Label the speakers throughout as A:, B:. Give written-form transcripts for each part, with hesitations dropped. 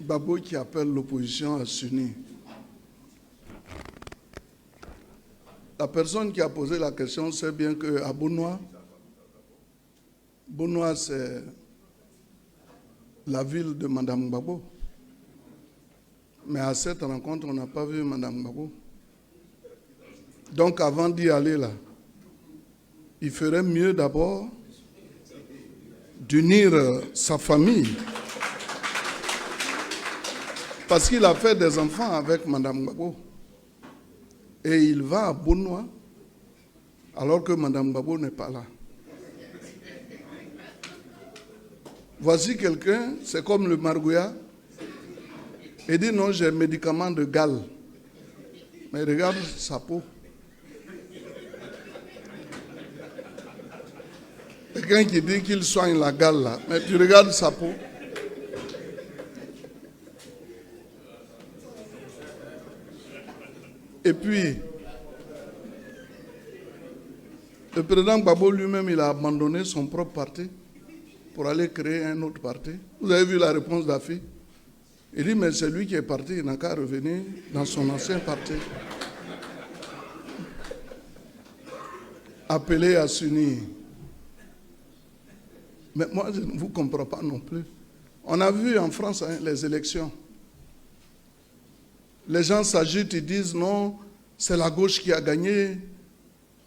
A: Gbagbo qui appelle l'opposition à s'unir. La personne qui a posé la question sait bien qu'à Bounois, c'est la ville de Mme Gbagbo. Mais à cette rencontre, on n'a pas vu Mme Gbagbo. Donc avant d'y aller là, il ferait mieux d'abord d'unir sa famille. Parce qu'il a fait des enfants avec Mme Gbagbo. Et il va à Bounois alors que Mme Gbagbo n'est pas là. Voici quelqu'un, c'est comme le margouillat. Il dit non, j'ai un médicament de gale. Mais regarde sa peau. Quelqu'un qui dit qu'il soigne la gale là, mais tu regardes sa peau. Et puis, le président Gbagbo lui-même, il a abandonné son propre parti pour aller créer un autre parti. Vous avez vu la réponse d'Afi? Il dit, mais c'est lui qui est parti, il n'a qu'à revenir dans son ancien parti. Appelé à s'unir. Mais moi, je ne vous comprends pas non plus. On a vu en France les élections. Les gens s'agitent, ils disent non, c'est la gauche qui a gagné.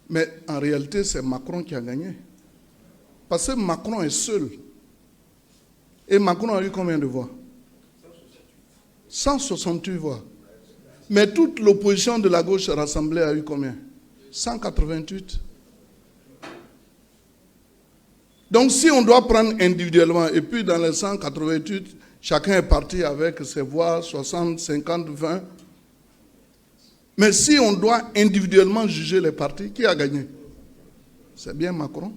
A: Mais en réalité, c'est Macron qui a gagné. Parce que Macron est seul. Et Macron a eu combien de voix? 168 voix. Mais toute l'opposition de la gauche rassemblée a eu combien? 188. Donc si on doit prendre individuellement, et puis dans les 188, chacun est parti avec ses voix, 60, 50, 20. Mais si on doit individuellement juger les partis, qui a gagné? C'est bien Macron.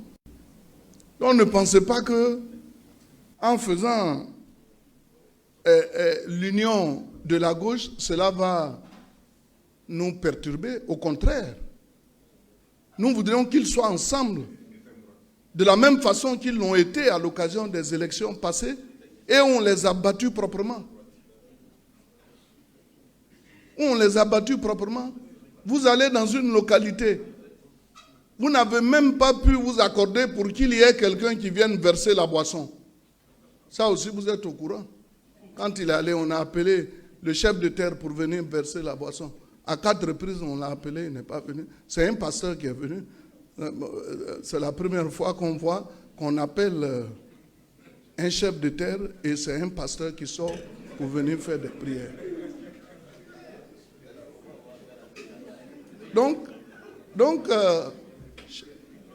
A: Donc ne pensez pas que en faisant l'union de la gauche, cela va nous perturber. Au contraire, nous voudrions qu'ils soient ensemble, de la même façon qu'ils l'ont été à l'occasion des élections passées, et on les a battus proprement. On les a battus proprement. Vous allez dans une localité, vous n'avez même pas pu vous accorder pour qu'il y ait quelqu'un qui vienne verser la boisson. Ça aussi, vous êtes au courant. Quand il est allé, on a appelé le chef de terre pour venir verser la boisson. À 4 reprises, on l'a appelé, il n'est pas venu. C'est un pasteur qui est venu. C'est la première fois qu'on voit qu'on appelle un chef de terre et c'est un pasteur qui sort pour venir faire des prières. Donc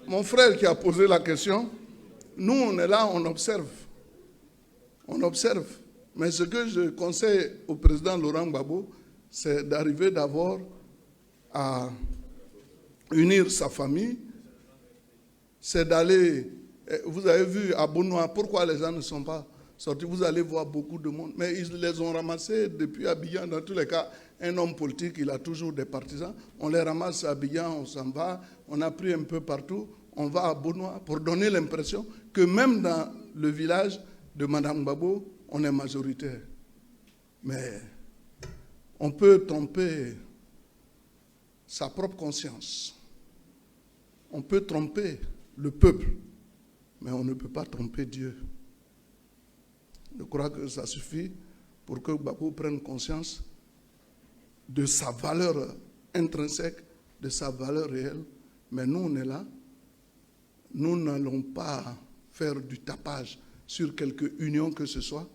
A: mon frère qui a posé la question, nous on est là, on observe. On observe. Mais ce que je conseille au président Laurent Gbagbo, c'est d'arriver d'abord à unir sa famille. C'est d'aller, vous avez vu à Bounois, pourquoi les gens ne sont pas sortis? Vous allez voir beaucoup de monde. Mais ils les ont ramassés depuis Abidjan. Dans tous les cas, un homme politique, il a toujours des partisans. On les ramasse à Abidjan, on s'en va. On a pris un peu partout. On va à Bounois pour donner l'impression que même dans le village de Mme Gbagbo, on est majoritaire. Mais on peut tromper sa propre conscience. On peut tromper le peuple, mais on ne peut pas tromper Dieu. Je crois que ça suffit pour que Gbagbo prenne conscience de sa valeur intrinsèque, de sa valeur réelle. Mais nous, on est là. Nous n'allons pas faire du tapage sur quelque union que ce soit.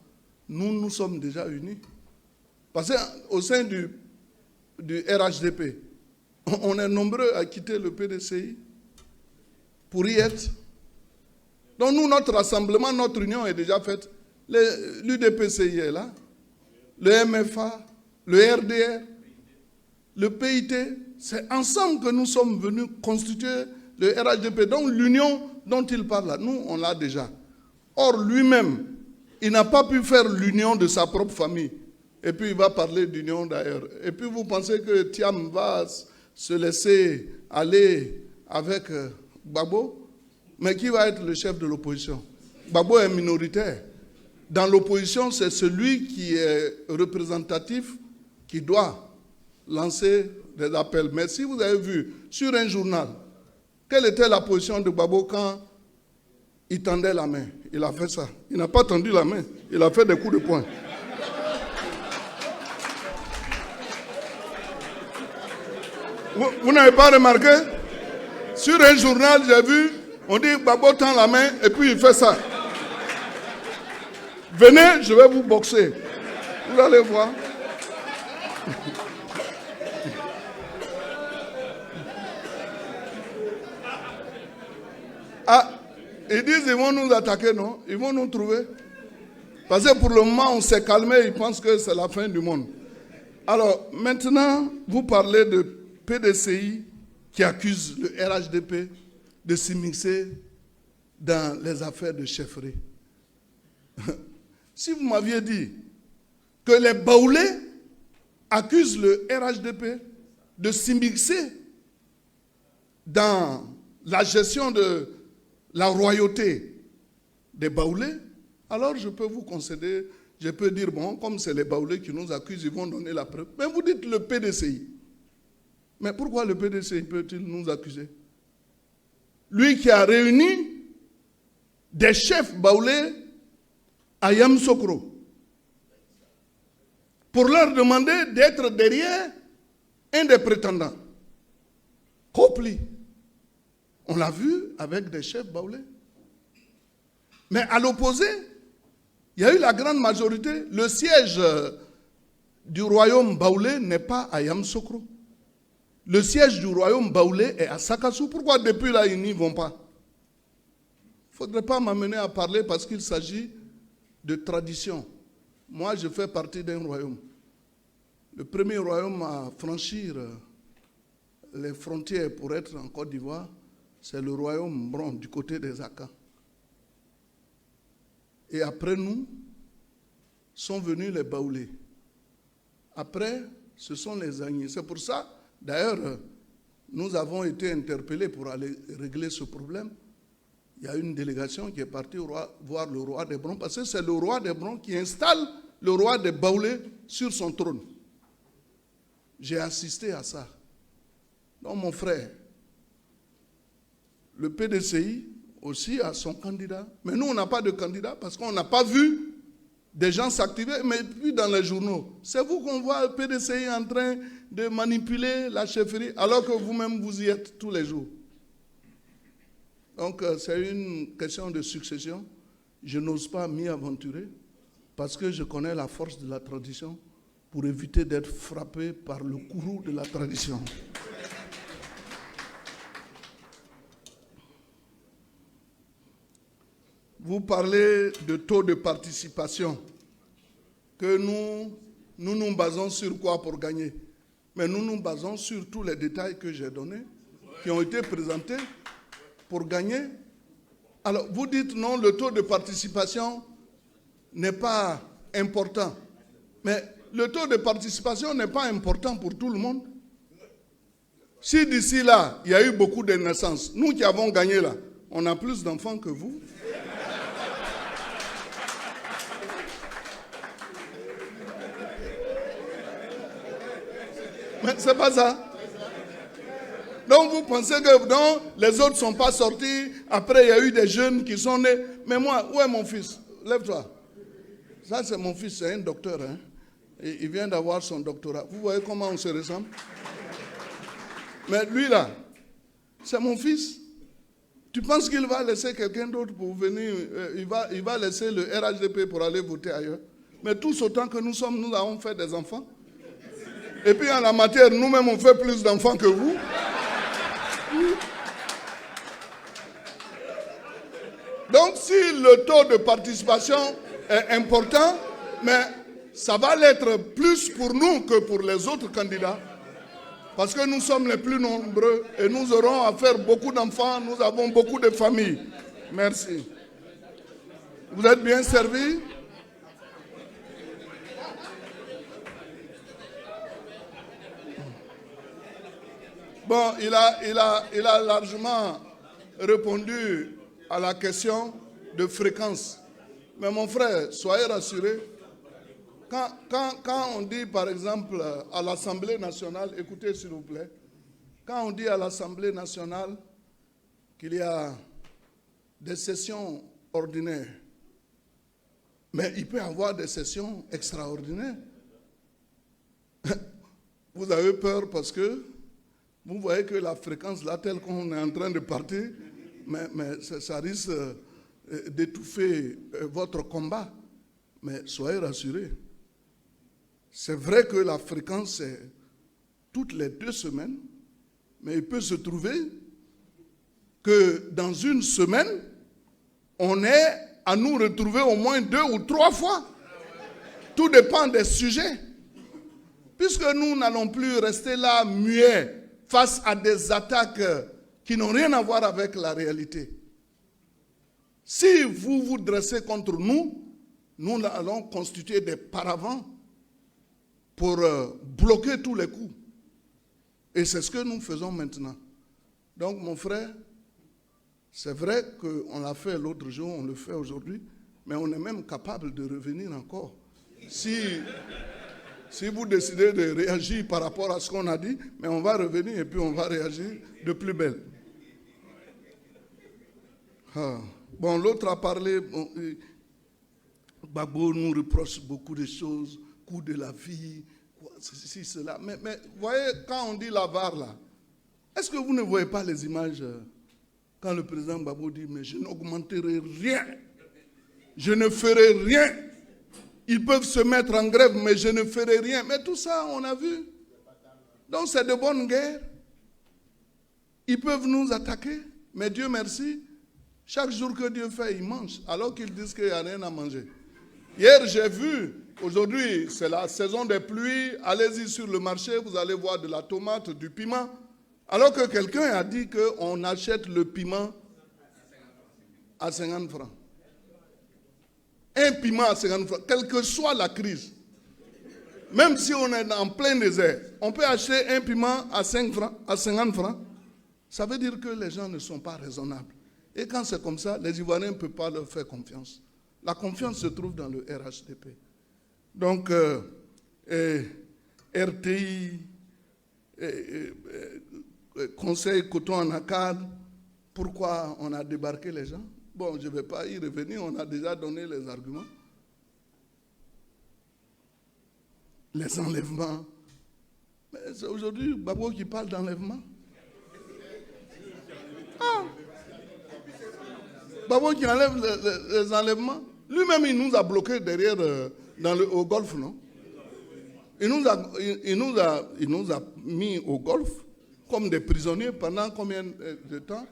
A: Nous sommes déjà unis. Parce qu'au sein du RHDP, on est nombreux à quitter le PDCI pour y être. Donc nous, notre rassemblement, notre union est déjà faite. L'UDPCI est là, le MFA, le RDR, le PIT. C'est ensemble que nous sommes venus constituer le RHDP. Donc l'union dont il parle là, nous, on l'a déjà. Or, lui-même, il n'a pas pu faire l'union de sa propre famille. Et puis, il va parler d'union d'ailleurs. Et puis, vous pensez que Thiam va se laisser aller avec Gbagbo? Mais qui va être le chef de l'opposition? Gbagbo est minoritaire. dans l'opposition, c'est celui qui est représentatif qui doit lancer des appels. Mais si vous avez vu sur un journal, quelle était la position de Gbagbo quand il tendait la main? Il a fait ça. Il n'a pas tendu la main. Il a fait des coups de poing. Vous n'avez pas remarqué? Sur un journal, j'ai vu, on dit Gbagbo tend la main et puis il fait ça. Venez, je vais vous boxer. Vous allez voir. Ah, ils disent qu'ils vont nous attaquer, non? Ils vont nous trouver. Parce que pour le moment, on s'est calmé, ils pensent que c'est la fin du monde. Alors, maintenant, vous parlez de PDCI qui accuse le RHDP de s'immiscer dans les affaires de chefferie. Si vous m'aviez dit que les Baoulés accusent le RHDP de s'immiscer dans la gestion de la royauté des Baoulés, alors je peux vous concéder, je peux dire, bon, comme c'est les Baoulés qui nous accusent, ils vont donner la preuve. Mais vous dites le PDCI. Mais pourquoi le PDCI peut-il nous accuser? Lui qui a réuni des chefs Baoulés à Yamoussoukro pour leur demander d'être derrière un des prétendants. Kopli. On l'a vu avec des chefs Baoulés. Mais à l'opposé, il y a eu la grande majorité. Le siège du royaume Baoulé n'est pas à Yamoussoukro. Le siège du royaume Baoulé est à Sakassou. Pourquoi depuis là, ils n'y vont pas? Il ne faudrait pas m'amener à parler parce qu'il s'agit de tradition. Moi, je fais partie d'un royaume. Le premier royaume à franchir les frontières pour être en Côte d'Ivoire, c'est le royaume Bron, du côté des Akans. Et après nous, sont venus les Baoulés. Après, ce sont les Agnis. C'est pour ça, d'ailleurs, nous avons été interpellés pour aller régler ce problème. Il y a une délégation qui est partie voir le roi des Brons, parce que c'est le roi des Brons qui installe le roi des Baoulés sur son trône. J'ai assisté à ça. Donc mon frère, le PDCI aussi a son candidat. Mais nous, on n'a pas de candidat parce qu'on n'a pas vu des gens s'activer. Mais puis dans les journaux, c'est vous qu'on voit le PDCI en train de manipuler la chefferie alors que vous-même, vous y êtes tous les jours. Donc, c'est une question de succession. Je n'ose pas m'y aventurer parce que je connais la force de la tradition pour éviter d'être frappé par le courroux de la tradition. Vous parlez de taux de participation, que nous nous basons sur quoi pour gagner? Mais nous nous basons sur tous les détails que j'ai donnés, qui ont été présentés pour gagner. Alors, vous dites non, le taux de participation n'est pas important. Mais le taux de participation n'est pas important pour tout le monde. Si d'ici là, il y a eu beaucoup de naissances, nous qui avons gagné là, on a plus d'enfants que vous. Mais c'est pas ça. Donc vous pensez que non, les autres ne sont pas sortis. Après, il y a eu des jeunes qui sont nés. Mais moi, où est mon fils? Lève-toi. Ça, c'est mon fils, c'est un docteur. Hein? Et il vient d'avoir son doctorat. Vous voyez comment on se ressemble? Mais lui là, c'est mon fils. Tu penses qu'il va laisser quelqu'un d'autre pour venir, il va laisser le RHDP pour aller voter ailleurs? Mais tous autant que nous sommes, nous avons fait des enfants. Et puis en la matière, nous-mêmes, on fait plus d'enfants que vous. Donc si le taux de participation est important, mais ça va l'être plus pour nous que pour les autres candidats. Parce que nous sommes les plus nombreux et nous aurons à faire beaucoup d'enfants, nous avons beaucoup de familles. Merci. Vous êtes bien servis? Bon, il a largement répondu à la question de fréquence. Mais mon frère, soyez rassurés. Quand on dit, par exemple, à l'Assemblée nationale, écoutez s'il vous plaît, quand on dit à l'Assemblée nationale qu'il y a des sessions ordinaires, mais il peut y avoir des sessions extraordinaires. Vous avez peur parce que vous voyez que la fréquence là, telle qu'on est en train de partir, mais ça risque d'étouffer votre combat. Mais soyez rassurés. C'est vrai que la fréquence est toutes les 2 semaines, mais il peut se trouver que dans une semaine, on ait à nous retrouver au moins 2 ou 3 fois. Tout dépend des sujets. Puisque nous n'allons plus rester là muets face à des attaques qui n'ont rien à voir avec la réalité. Si vous vous dressez contre nous, nous allons constituer des paravents pour bloquer tous les coups. Et c'est ce que nous faisons maintenant. Donc mon frère, c'est vrai qu'on l'a fait l'autre jour, on le fait aujourd'hui, mais on est même capable de revenir encore. Si vous décidez de réagir par rapport à ce qu'on a dit, mais on va revenir et puis on va réagir de plus belle. Bon, l'autre a parlé, Gbagbo nous reproche beaucoup de choses, coût de la vie, ceci, cela. Mais vous voyez, quand on dit la VAR là, est-ce que vous ne voyez pas les images quand le président Gbagbo dit « mais je n'augmenterai rien, je ne ferai rien ». Ils peuvent se mettre en grève, mais je ne ferai rien. Mais tout ça, on a vu. Donc c'est de bonne guerre. Ils peuvent nous attaquer, mais Dieu merci, chaque jour que Dieu fait, ils mangent, alors qu'ils disent qu'il n'y a rien à manger. Hier, j'ai vu, aujourd'hui, c'est la saison des pluies, allez-y sur le marché, vous allez voir de la tomate, du piment, alors que quelqu'un a dit qu'on achète le piment à 50 francs. Un piment à 50 francs, quelle que soit la crise. Même si on est en plein désert, on peut acheter un piment à 5 francs, à 50 francs. Ça veut dire que les gens ne sont pas raisonnables. Et quand c'est comme ça, les Ivoiriens ne peuvent pas leur faire confiance. La confiance se trouve dans le RHDP. Donc, RTI, Conseil Coton en Acad, pourquoi on a débarqué les gens? Bon, je ne vais pas y revenir, on a déjà donné les arguments. Les enlèvements. Mais c'est aujourd'hui Gbagbo qui parle d'enlèvement. Gbagbo qui enlève les enlèvements. Lui-même, il nous a bloqués derrière au golfe, non? Il nous a mis au golfe comme des prisonniers pendant combien de temps?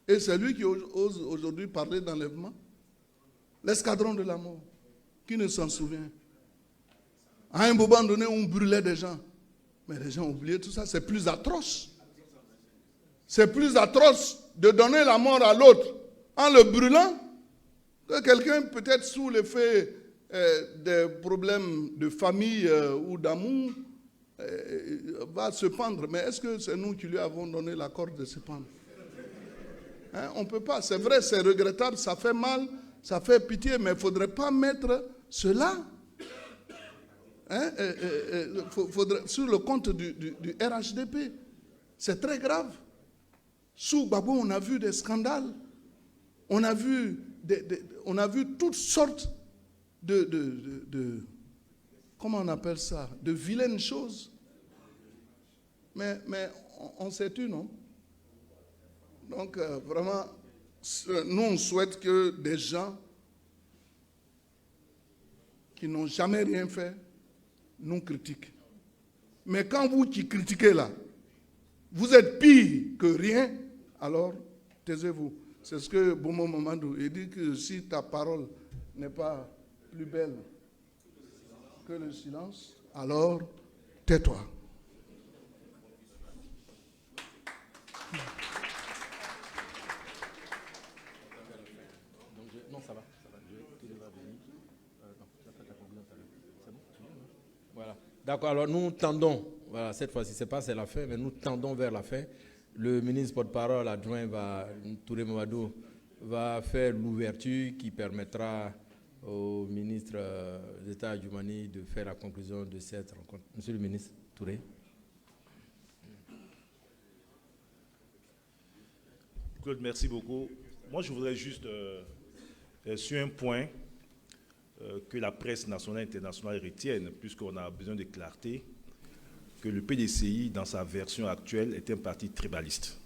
A: Et c'est lui qui ose aujourd'hui parler d'enlèvement. L'escadron de la mort. Qui ne s'en souvient? À un moment donné, on brûlait des gens. Mais les gens ont oublié tout ça. C'est plus atroce. C'est plus atroce de donner la mort à l'autre en le brûlant que quelqu'un, peut-être sous l'effet des problèmes de famille ou d'amour, va se pendre. Mais est-ce que c'est nous qui lui avons donné l'accord de se pendre? On ne peut pas. C'est vrai, c'est regrettable, ça fait mal, ça fait pitié, mais il ne faudrait pas mettre cela sur le compte du RHDP. C'est très grave. Sous Gbagbo, on a vu des scandales. On a vu toutes sortes de comment on appelle ça? De vilaines choses. Mais on s'est tu, non? Donc, vraiment, nous, on souhaite que des gens qui n'ont jamais rien fait nous critiquent. Mais quand vous qui critiquez là, vous êtes pire que rien, alors taisez-vous. C'est ce que Bomo Mamadou dit, que si ta parole n'est pas plus belle que le silence, alors tais-toi.
B: Non, ça va. Voilà. D'accord, alors nous tendons, voilà, cette fois-ci, c'est la fin, mais nous tendons vers la fin. Le ministre porte-parole adjoint Touré Mamadou va faire l'ouverture qui permettra au ministre d'État Djoumani de faire la conclusion de cette rencontre. Monsieur le ministre Touré.
C: Claude, merci beaucoup. Moi, je voudrais juste, sur un point, que la presse nationale et internationale retienne, puisqu'on a besoin de clarté, que le PDCI, dans sa version actuelle, est un parti tribaliste.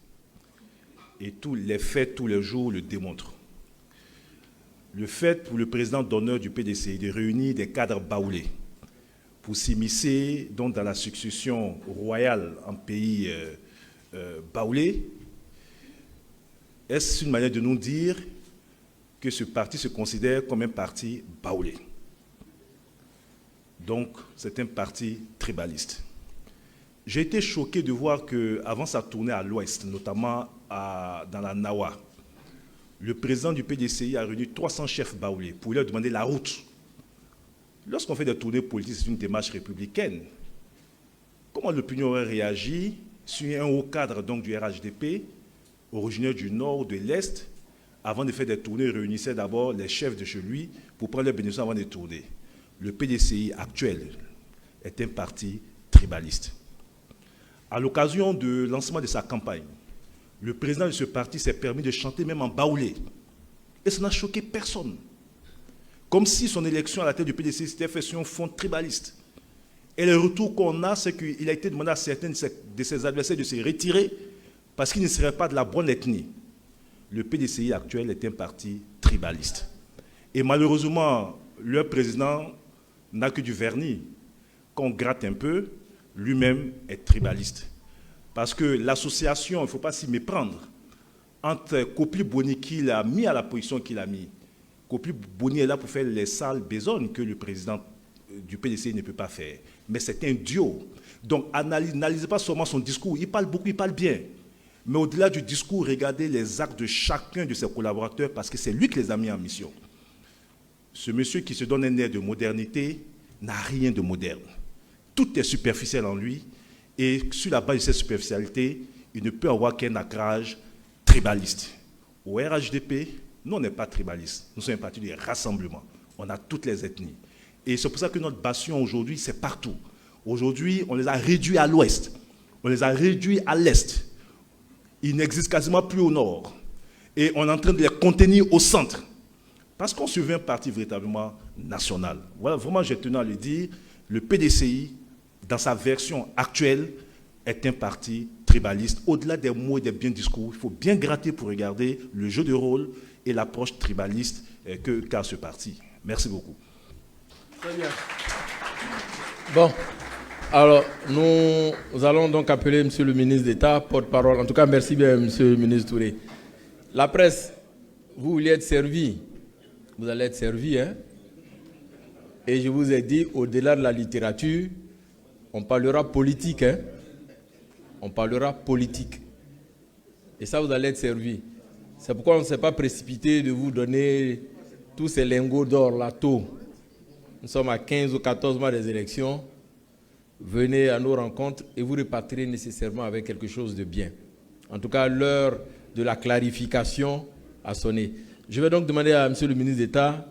C: Et tous les faits, tous les jours, le démontrent. Le fait pour le président d'honneur du PDCI de réunir des cadres baoulés pour s'immiscer dans la succession royale en pays baoulé, est-ce une manière de nous dire que ce parti se considère comme un parti baoulé? Donc, c'est un parti tribaliste. J'ai été choqué de voir qu'avant sa tournée à l'ouest, notamment dans la Nawa, le président du PDCI a réuni 300 chefs baoulés pour leur demander la route. Lorsqu'on fait des tournées politiques, c'est une démarche républicaine. Comment l'opinion aurait réagi sur un haut cadre donc, du RHDP, originaire du nord, de l'est, avant de faire des tournées, réunissait d'abord les chefs de chez lui pour prendre les bénéficiaires avant de tourner. Le PDCI actuel est un parti tribaliste. À l'occasion du lancement de sa campagne, le président de ce parti s'est permis de chanter même en baoulé. Et ça n'a choqué personne. Comme si son élection à la tête du PDCI s'était fait sur un fond tribaliste. Et le retour qu'on a, c'est qu'il a été demandé à certains de ses adversaires de se retirer parce qu'ils ne seraient pas de la bonne ethnie. Le PDCI actuel est un parti tribaliste. Et malheureusement, leur président n'a que du vernis. Quand on gratte un peu, lui-même est tribaliste. Parce que l'association, il ne faut pas s'y méprendre, entre Kopli Boni qu'il a mis à la position qu'il a mis. Kopli Boni est là pour faire les sales besognes que le président du PDCI ne peut pas faire. Mais c'est un duo. Donc, n'analysez pas seulement son discours. Il parle beaucoup, il parle bien. Mais au-delà du discours, regardez les actes de chacun de ses collaborateurs parce que c'est lui qui les a mis en mission. Ce monsieur qui se donne un air de modernité n'a rien de moderne. Tout est superficiel en lui. Et sur la base de cette superficialité, il ne peut avoir qu'un ancrage tribaliste. Au RHDP, nous, on n'est pas tribaliste. Nous sommes un parti de rassemblement. On a toutes les ethnies. Et c'est pour ça que notre bastion aujourd'hui, c'est partout. Aujourd'hui, on les a réduits à l'ouest. On les a réduits à l'est. Ils n'existent quasiment plus au nord. Et on est en train de les contenir au centre. Parce qu'on se veut un parti véritablement national. Voilà, vraiment, j'ai tenu à le dire. Le PDCI, dans sa version actuelle, est un parti tribaliste. Au-delà des mots et des biens discours, il faut bien gratter pour regarder le jeu de rôle et l'approche tribaliste qu'a ce parti. Merci beaucoup.
B: Très bien. Bon, alors nous allons donc appeler M. le ministre d'État, porte-parole. En tout cas, merci bien, M. le ministre Touré. La presse, vous vouliez être servi. Vous allez être servi, hein? Et je vous ai dit, au-delà de la littérature, on parlera politique, hein? On parlera politique. Et ça, vous allez être servi. C'est pourquoi on ne s'est pas précipité de vous donner tous ces lingots d'or là tôt. Nous sommes à 15 ou 14 mois des élections. Venez à nos rencontres et vous repartirez nécessairement avec quelque chose de bien. En tout cas, l'heure de la clarification a sonné. Je vais donc demander à M. le ministre d'État,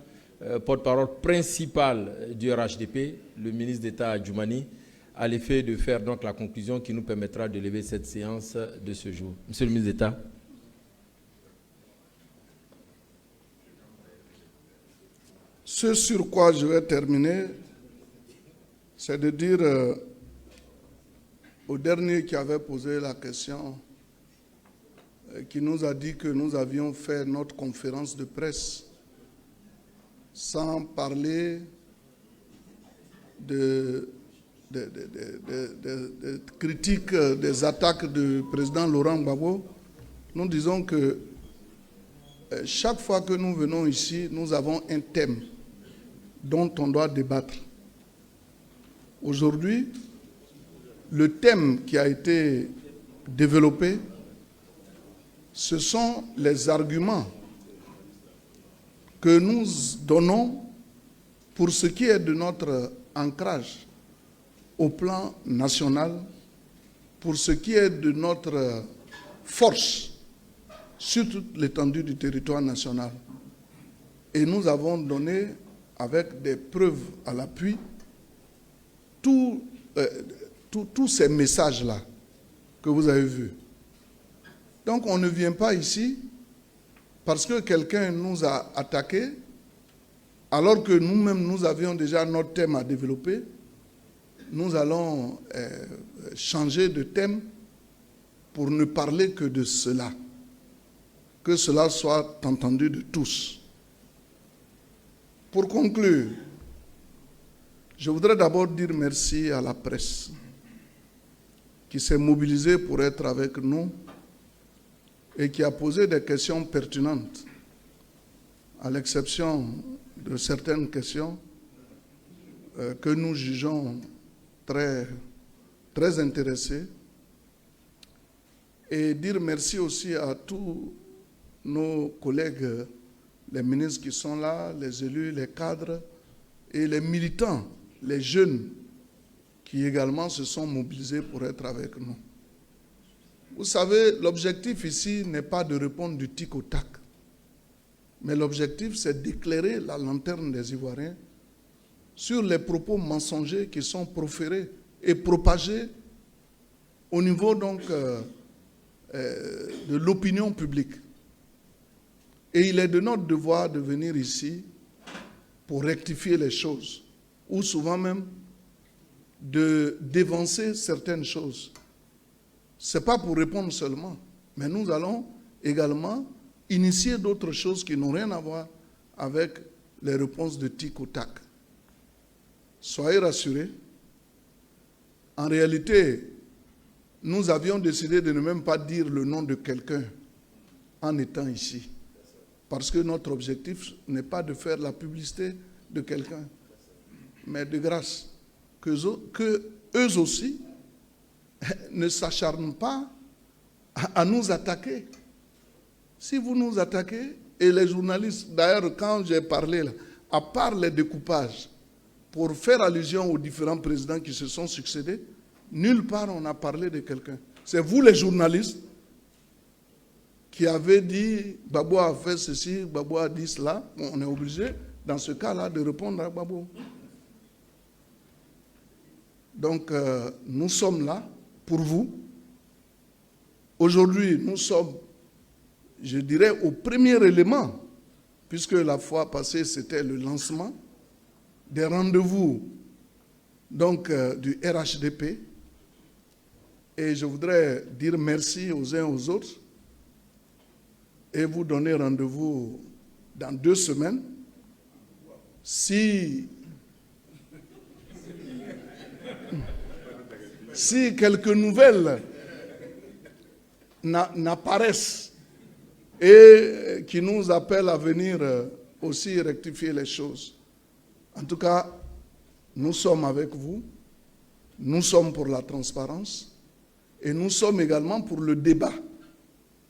B: porte-parole principal du RHDP, le ministre d'État Djoumani, à l'effet de faire donc la conclusion qui nous permettra de lever cette séance de ce jour. Monsieur le ministre d'État.
A: Ce sur quoi je vais terminer, c'est de dire au dernier qui avait posé la question, qui nous a dit que nous avions fait notre conférence de presse sans parler de critiques, des attaques du président Laurent Gbagbo. Nous disons que chaque fois que nous venons ici, nous avons un thème dont on doit débattre. Aujourd'hui, le thème qui a été développé, ce sont les arguments que nous donnons pour ce qui est de notre ancrage au plan national, pour ce qui est de notre force sur toute l'étendue du territoire national. Et nous avons donné, avec des preuves à l'appui, tous ces messages-là que vous avez vus. Donc on ne vient pas ici parce que quelqu'un nous a attaqués, alors que nous-mêmes, nous avions déjà notre thème à développer. Nous allons changer de thème pour ne parler que de cela. Que cela soit entendu de tous. Pour conclure, je voudrais d'abord dire merci à la presse qui s'est mobilisée pour être avec nous et qui a posé des questions pertinentes, à l'exception de certaines questions que nous jugeons très, très intéressées. Et dire merci aussi à tous nos collègues, les ministres qui sont là, les élus, les cadres et les militants, les jeunes qui également se sont mobilisés pour être avec nous. Vous savez, l'objectif ici n'est pas de répondre du tic au tac, mais l'objectif c'est d'éclairer la lanterne des Ivoiriens sur les propos mensongers qui sont proférés et propagés au niveau donc de l'opinion publique. Et il est de notre devoir de venir ici pour rectifier les choses, ou souvent même d'évancer certaines choses. Ce n'est pas pour répondre seulement, mais nous allons également initier d'autres choses qui n'ont rien à voir avec les réponses de tic au tac. Soyez rassurés. En réalité, nous avions décidé de ne même pas dire le nom de quelqu'un en étant ici. Parce que notre objectif n'est pas de faire la publicité de quelqu'un, mais de grâce, que eux aussi ne s'acharnent pas à nous attaquer. Si vous nous attaquez, et les journalistes, d'ailleurs quand j'ai parlé, là, à part les découpages, pour faire allusion aux différents présidents qui se sont succédés, nulle part on a parlé de quelqu'un. C'est vous les journalistes qui avez dit Gbagbo a fait ceci, Gbagbo a dit cela. Bon, on est obligé, dans ce cas-là, de répondre à Gbagbo. Donc, nous sommes là pour vous. Aujourd'hui, nous sommes, je dirais, au premier élément, puisque la fois passée, c'était le lancement des rendez-vous donc, du RHDP. Et je voudrais dire merci aux uns aux autres et vous donner rendez-vous dans 2 semaines. Si quelques nouvelles n'apparaissent et qui nous appellent à venir aussi rectifier les choses. En tout cas, nous sommes avec vous, nous sommes pour la transparence et nous sommes également pour le débat.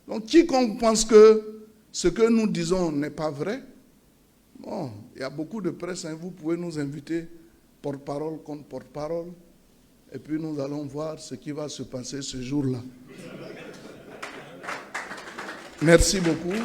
A: Donc, quiconque pense que ce que nous disons n'est pas vrai, bon, il y a beaucoup de presse, hein, vous pouvez nous inviter porte-parole contre porte-parole, et puis nous allons voir ce qui va se passer ce jour-là. Merci beaucoup.